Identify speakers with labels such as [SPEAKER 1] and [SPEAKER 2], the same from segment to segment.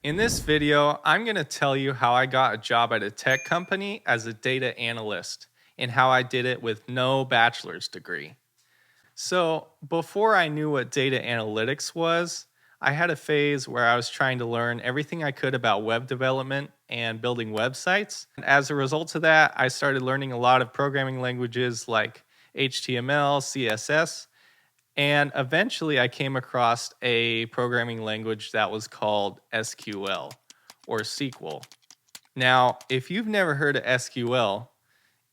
[SPEAKER 1] In this video, I'm going to tell you how I got a job at a tech company as a data analyst and how I did it with no bachelor's degree. So, before I knew what data analytics was, I had a phase where I was trying to learn everything I could about web development and building websites. And as a result of that, I started learning a lot of programming languages like HTML, CSS, and eventually I came across a programming language that was called SQL or SQL. Now, if you've never heard of SQL,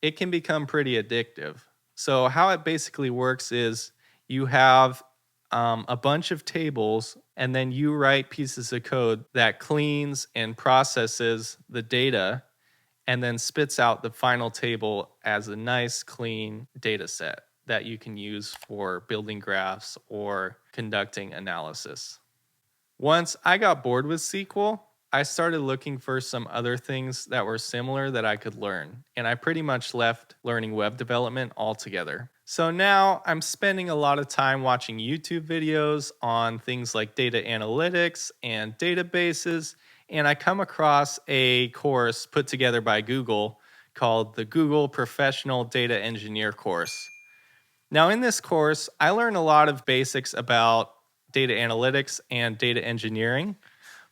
[SPEAKER 1] it can become pretty addictive. So, how it basically works is you have a bunch of tables, and then you write pieces of code that cleans and processes the data and then spits out the final table as a nice, clean data set that you can use for building graphs or conducting analysis. Once I got bored with SQL, I started looking for some other things that were similar that I could learn, and I pretty much left learning web development altogether. So now I'm spending a lot of time watching YouTube videos on things like data analytics and databases, and I come across a course put together by Google called the Google Professional Data Engineer course. Now, in this course, I learn a lot of basics about data analytics and data engineering.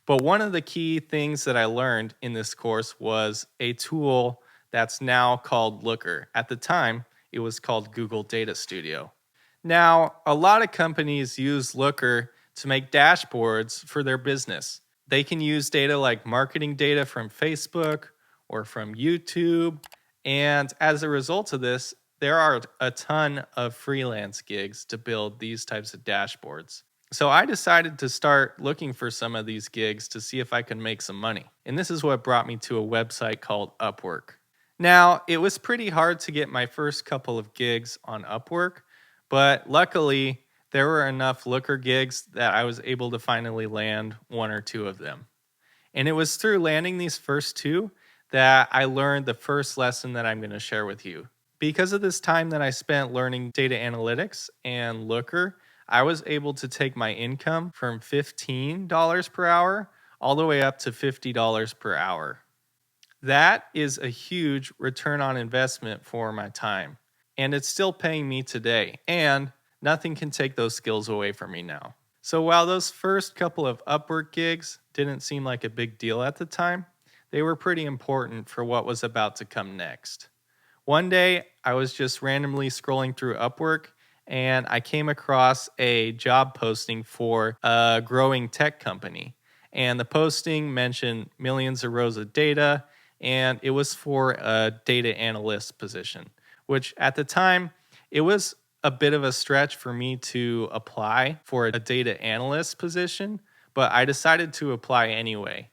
[SPEAKER 1] But one of the key things that I learned in this course was a tool that's now called Looker. At the time, it was called Google Data Studio. Now, a lot of companies use Looker to make dashboards for their business. They can use data like marketing data from Facebook or from YouTube. And as a result of this, there are a ton of freelance gigs to build these types of dashboards. So I decided to start looking for some of these gigs to see if I could make some money. And this is what brought me to a website called Upwork. Now, it was pretty hard to get my first couple of gigs on Upwork, but luckily there were enough Looker gigs that I was able to finally land one or two of them. And it was through landing these first two that I learned the first lesson that I'm going to share with you. Because of this time that I spent learning data analytics and Looker, I was able to take my income from $15 per hour all the way up to $50 per hour. That is a huge return on investment for my time. And it's still paying me today. And nothing can take those skills away from me now. So while those first couple of Upwork gigs didn't seem like a big deal at the time, they were pretty important for what was about to come next. One day, I was just randomly scrolling through Upwork and I came across a job posting for a growing tech company. And the posting mentioned millions of rows of data, and it was for a data analyst position, which at the time, it was a bit of a stretch for me to apply for a data analyst position, but I decided to apply anyway.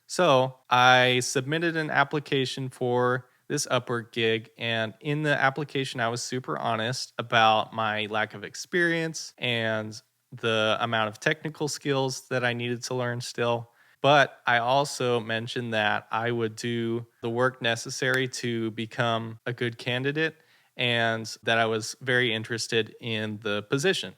[SPEAKER 1] So I submitted an application for this Upwork gig, and in the application, I was super honest about my lack of experience and the amount of technical skills that I needed to learn still. But I also mentioned that I would do the work necessary to become a good candidate and that I was very interested in the position.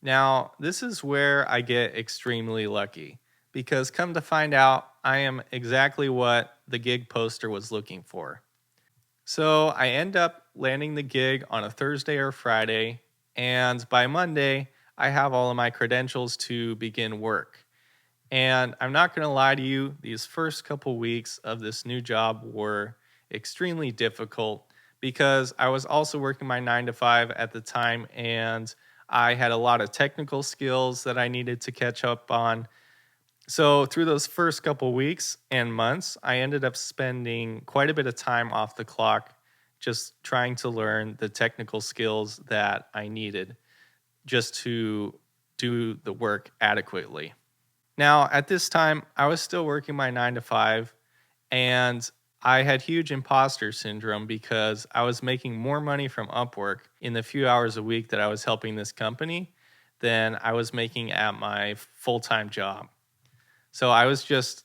[SPEAKER 1] Now, this is where I get extremely lucky because come to find out, I am exactly what the gig poster was looking for. So I end up landing the gig on a Thursday or Friday, and by Monday, I have all of my credentials to begin work. And I'm not going to lie to you, these first couple weeks of this new job were extremely difficult because I was also working my 9 to 5 at the time, and I had a lot of technical skills that I needed to catch up on. So, through those first couple weeks and months, I ended up spending quite a bit of time off the clock just trying to learn the technical skills that I needed just to do the work adequately. Now, at this time, I was still working my 9 to 5, and I had huge imposter syndrome because I was making more money from Upwork in the few hours a week that I was helping this company than I was making at my full time job. So I was just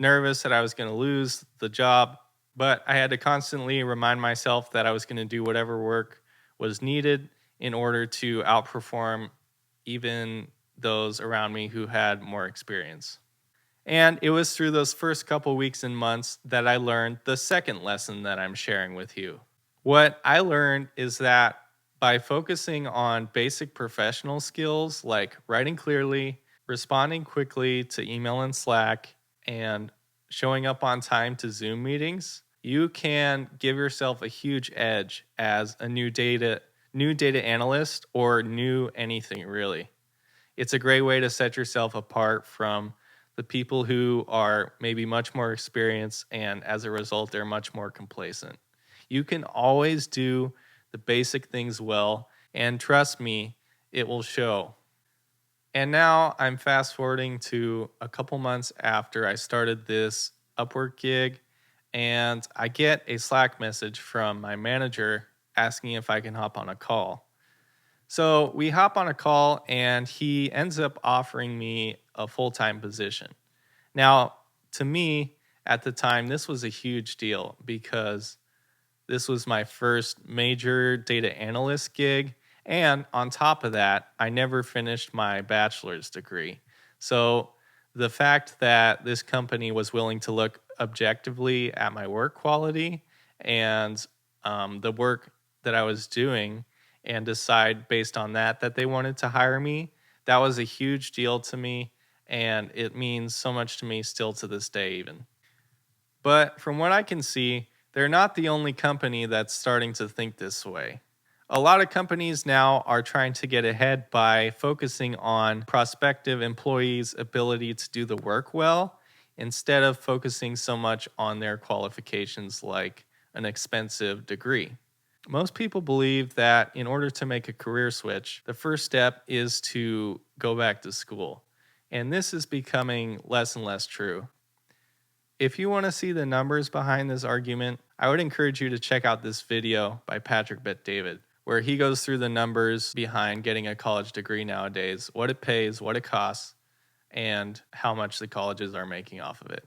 [SPEAKER 1] nervous that I was going to lose the job, but I had to constantly remind myself that I was going to do whatever work was needed in order to outperform even those around me who had more experience. And it was through those first couple weeks and months that I learned the second lesson that I'm sharing with you. What I learned is that by focusing on basic professional skills like writing clearly, responding quickly to email and Slack, and showing up on time to Zoom meetings, you can give yourself a huge edge as a new data analyst or new anything really. It's a great way to set yourself apart from the people who are maybe much more experienced and as a result they're much more complacent. You can always do the basic things well, and trust me, it will show. And now I'm fast forwarding to a couple months after I started this Upwork gig, and I get a Slack message from my manager asking if I can hop on a call. So we hop on a call, and he ends up offering me a full time position. Now, to me, at the time, this was a huge deal because this was my first major data analyst gig. And on top of that, I never finished my bachelor's degree. So the fact that this company was willing to look objectively at my work quality and the work that I was doing and decide based on that they wanted to hire me, that was a huge deal to me. And it means so much to me still to this day, even. But from what I can see, they're not the only company that's starting to think this way. A lot of companies now are trying to get ahead by focusing on prospective employees' ability to do the work well instead of focusing so much on their qualifications like an expensive degree. Most people believe that in order to make a career switch, the first step is to go back to school. And this is becoming less and less true. If you want to see the numbers behind this argument, I would encourage you to check out this video by Patrick Bet-David, where he goes through the numbers behind getting a college degree nowadays, what it pays, what it costs, and how much the colleges are making off of it.